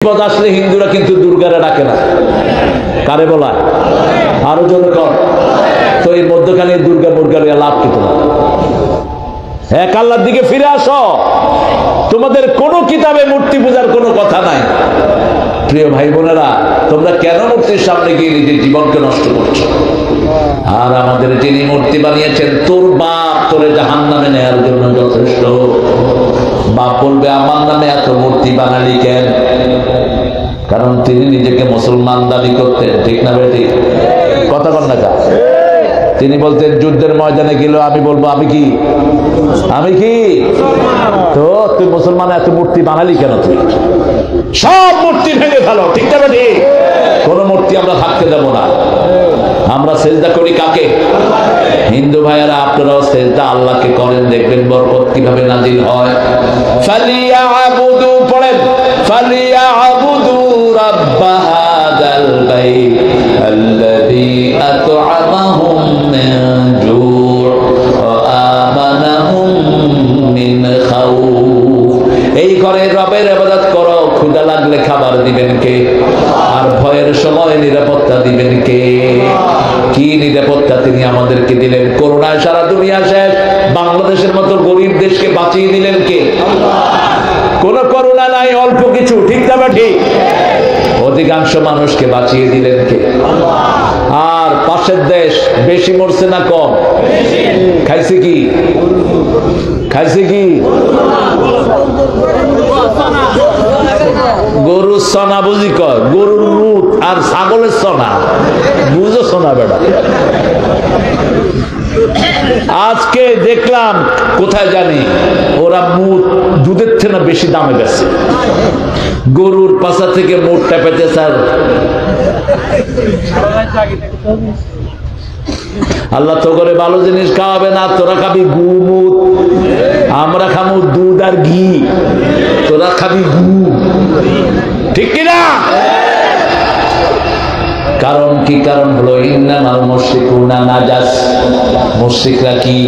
বিপদ আসলে হিন্দুরা কিন্তু দুর্গারে ডাকে না, কারে বলা আরো জোরে কর। তো এর মধ্যখানে দুর্গা মুরগা লাভ কি তোমার? এক আল্লাহর দিকে ফিরে আসো। তোমাদের কোন কিতাবে মূর্তি পূজার কোনো কথা নাই। প্রিয় ভাই বোনেরা, তোমরা কেন মূর্তির সামনে গিয়ে নিজের জীবনকে নষ্ট করছো? আর আমাদের যিনি মূর্তি বানিয়েছেন, তোর বাপ তোরে জাহান্নামে নেয়ার জন্য যথেষ্ট। বাপ বলবে আমার নামে এত মূর্তি বানালি কেন? কারণ তিনি নিজেকে মুসলমান দাবি করতেন, ঠিক না বেটি? কথা বল না কা? তিনি বলতেন যুদ্ধের ময়দানে গেল আমি বলবো আমি কি তো তুই মুসলমান এত মূর্তি বানালি কেন? তুই সব মূর্তি ভেঙে ফেলো, ঠিক না বেটি? কোন মূর্তি আমরা থাকতে দেব না। আমরা সেজদা করি কাকে? হিন্দু ভাইয়েরা, আপনারাও সেজদা আল্লাহকে করেন, দেখবেন বরকত কিভাবে নাজিল হয়। ফালিয়াবুদু পড়েন, ফালিয়াবুদু রাব্ব হাযাল বাইত আল্লাযী আত'আমাহুম মিন জু' ওয়া আমানাহুম মিন খাউফ। এই ঘরে রবের ইবাদত করো, ক্ষুধা লাগলে খাবার দিবেন কে? আর ভয়ের সময় নিরাপত্তা দিবেন কে? কি নিরাপত্তা তিনি আমাদেরকে দিলেন? করোনায় সারা দুনিয়া শেষ, বাংলাদেশের মতো গরিব দেশকে বাঁচিয়ে দিলেন কে? কোন করোনা নাই, অল্প কিছু, ঠিক না ঠিক? অধিকাংশ মানুষকে বাঁচিয়ে দিলেন কে? আর পাশের দেশ বেশি মরছে না কম? খাইছে কি? গরুর সনা বুঝি কয়, গরুর মুত আর ছাগলের সনা বুঝো সোনা বেটা। আজকে দেখলাম কোথায় জানি ওরা মুত দুধের থেকে বেশি দামে বেছে, গরুর পাশা থেকে মুট টেপেতে স্যার। আল্লাহ তো করে ভালো জিনিস খাওয়াবে না, তোরা খাবি গু মুত, আমরা খাবো দুধ আর ঘি, তোরা খাবি গু, ঠিক কিনা? কারণ কি? কারণ হলো ইন্নামাল মুশরিকুনা নাজাস। মুশরিকরা কি?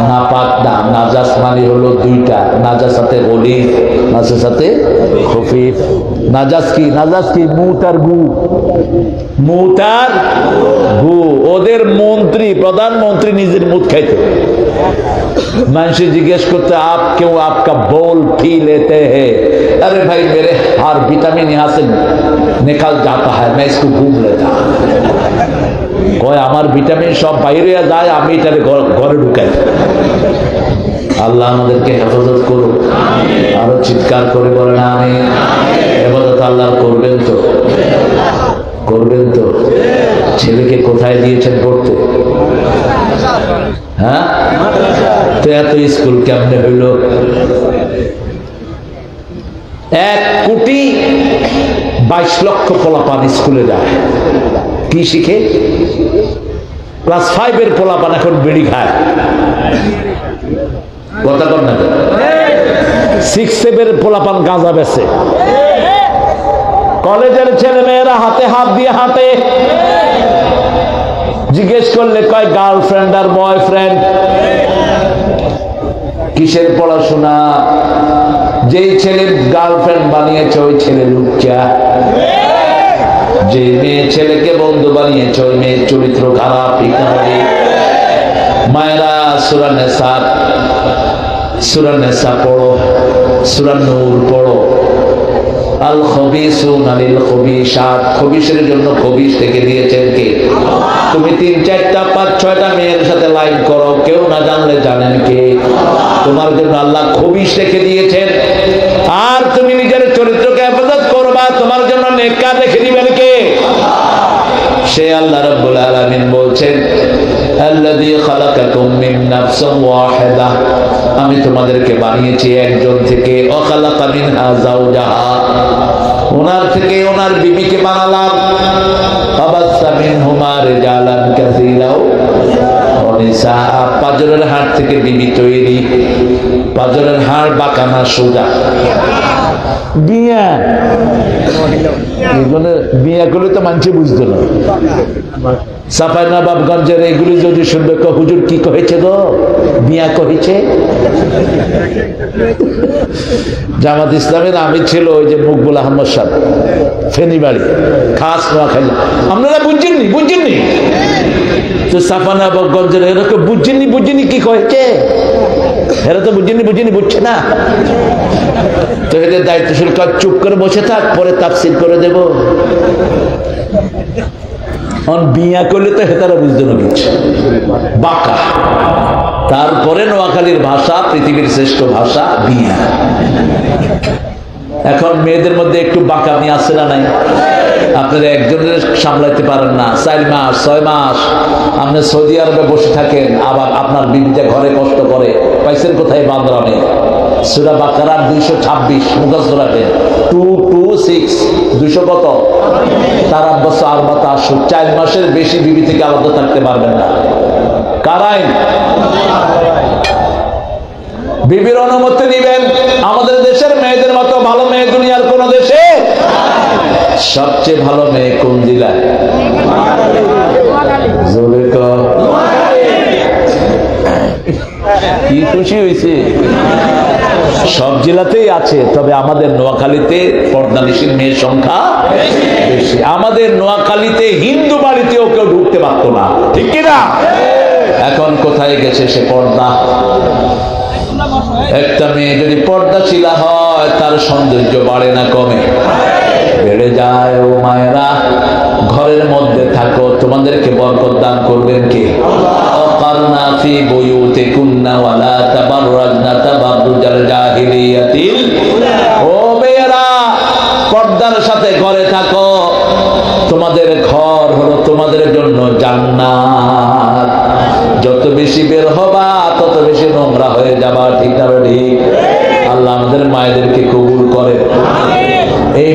নাপাক না। নাজাস মানে হলো দুইটা, নাজাসাতে গলিজ, নাজাসাতে খফিফ। নাজাস কি? মুত আর গু, মুত আর গু। ওদের মন্ত্রী, প্রধানমন্ত্রী নিজের মুত খাইতো। মানুষে জিজ্ঞেস করতে आप क्यों आपका बोल पी लेते हैं? अरे भाई मेरे हर विटामिन यहाँ से निकल जाता है, मैं इसको घूम लेता। কয় আমার ভিটামিন সব বাইরে যায়, আমি এটারে ঘরে ঢুকাই। আল্লাহ আমাদেরকে হেফাজত করুন। আরো চিৎকার করে বলেন আমিন। ইবাদত আল্লাহর করবেন তো? করবেন তো? ছেলেকে কোথায় দিয়েছেন পড়তে? হ্যাঁ, তো এত স্কুল কেমনে হইল? 1,22,00,000 পোলাপান স্কুলে যায়, কি শিখে? ক্লাস 5 এর পোলাপান এখন বিড়ি খায়, কথা কর না। 6, 7 এর পোলাপান গাঁজা বেচে। কলেজের ছেলে মেয়েরা হাতে হাত দিয়ে হাঁটে, জিজ্ঞেস করলে কয় গার্লফ্রেন্ড আর বয়ফ্রেন্ড। কিসের পড়াশোনা? যেই ছেলের গার্লফ্রেন্ড বানিয়েছে ওই ছেলে লুচ্চা, যে মেয়ে ছেলেকে বন্ধু বানিয়েছে ওই মেয়ের চরিত্র খারাপ, ঠিক না? মায়েরা সূরা নেসা পড়ো, সূরা নূর পড়ো। আল খবিসুনা লিল খবিসাত, খবিসের জন্য খবিস থেকে দিয়েছেন কে? তুমি 3, 4, 5, 6টা মেয়ের সাথে লাইন করো, কেউ না জানলে জানেন কে? তোমার জন্য আল্লাহ খবিস রেখে দিয়েছেন। আর তুমি নিজের চরিত্রকে হেফাজত করবা, তোমার জন্য নেককার রেখে দিবেন কে? সে আল্লাহ রাব্বুল আলামিন বলছেন আল্লাযী খালাকাকুম মিন নাফসিন ওয়াহিদা, আমি তোমাদেরকে বানিয়েছি একজন থেকে। ওয়া খালাকা মিনহা যাওজাহা, ওনার থেকে ওনার বিবিকে বানালাম। ফাবাসসা মিনহুমা রিজালান কাসীরা ওয়া নিসা, পাঁজরের হাড় থেকে বিবি তৈরি। পাজরের হাড় বাঁকা না সোজা? বিয়া এগুলো বিয়া করলে তো মানুষ বুঝতো না। চাঁপাইনবাবগঞ্জের এগুলি যদি শুনবে, হুজুর কি কহেছে গো, বিয়া কহেছে। জামাত ইসলামের আমির ছিল ওই যে মকবুল আহমদ সাহেব, ফেনীবাড়ি, খাস নোয়াখালী। আপনারা বুঝছেননি তো চাঁপাইনবাবগঞ্জের এরকম বুঝছেননি কি কহেছে, এরা তো বুঝছে না। তো এদের দায়িত্বশীল কাজ, চুপ করে বসে থাক, পরে তাফসীর করে দেব। বিয়া করলে তো হেতারা বুঝতে না কিছু, বাঁকা। তারপরে নোয়াখালীর ভাষা পৃথিবীর শ্রেষ্ঠ ভাষা বিয়া। এখন মেয়েদের মধ্যে একটু বাঁকামি আছে না নাই? আপনারা একজনের সামলাইতে পারেন না, 4 মাস 6 মাস আপনি সৌদি আরবে বসে থাকেন, আবার আপনার বিবিটা ঘরে কষ্ট করে। পাইছেন কোথায় বান্দরামে? সূরা বাকারার 226 মুখস্থ রাখেন, 226 200 কত? তার আব্বাস আরবাতা 4 মাসের বেশি বিবি থেকে আলাদা থাকতে পারবেন না। কারাইন বিবির অনুমতি নিবেন। আমাদের দেশের মেয়েদের মতো ভালো মেয়ে দুনিয়ার কোন দেশে? সবচেয়ে ভালো মেয়ে কোন জেলায়? কি খুশি হয়েছে? সব জেলাতেই আছে, তবে আমাদের নোয়াখালীতে পর্দানিশীল মেয়ের সংখ্যা বেশি। আমাদের নোয়াখালীতে হিন্দু বাড়িতেও কেউ ঢুকতে পারতো না, ঠিক কিনা? এখন কোথায় গেছে সে পর্দা? একটা মেয়ে যদি পর্দাশীলা হয়, তার সৌন্দর্য বাড়ে না কমে? বেড়ে যায়। ও মায়েরা, ঘরের মধ্যে থাকো, তোমাদেরকে বরকত দান করবেন কে? ওয়াকারনা ফি বুয়ুতিকুন্না ওয়ালা তাবাররাজনা তাবাররুজাল জাহিলিয়াতিল। ও মেয়েরা, পর্দার সাথে ঘরে থাকো, তোমাদের ঘর হলো তোমাদের জন্য জান্নাত। যত বেশি বের হবা, তত বেশি নোংরা হয়ে যাবা, ঠিক না? ঠিক। আল্লাহ আমাদের মায়েদেরকে কবুল করে। এই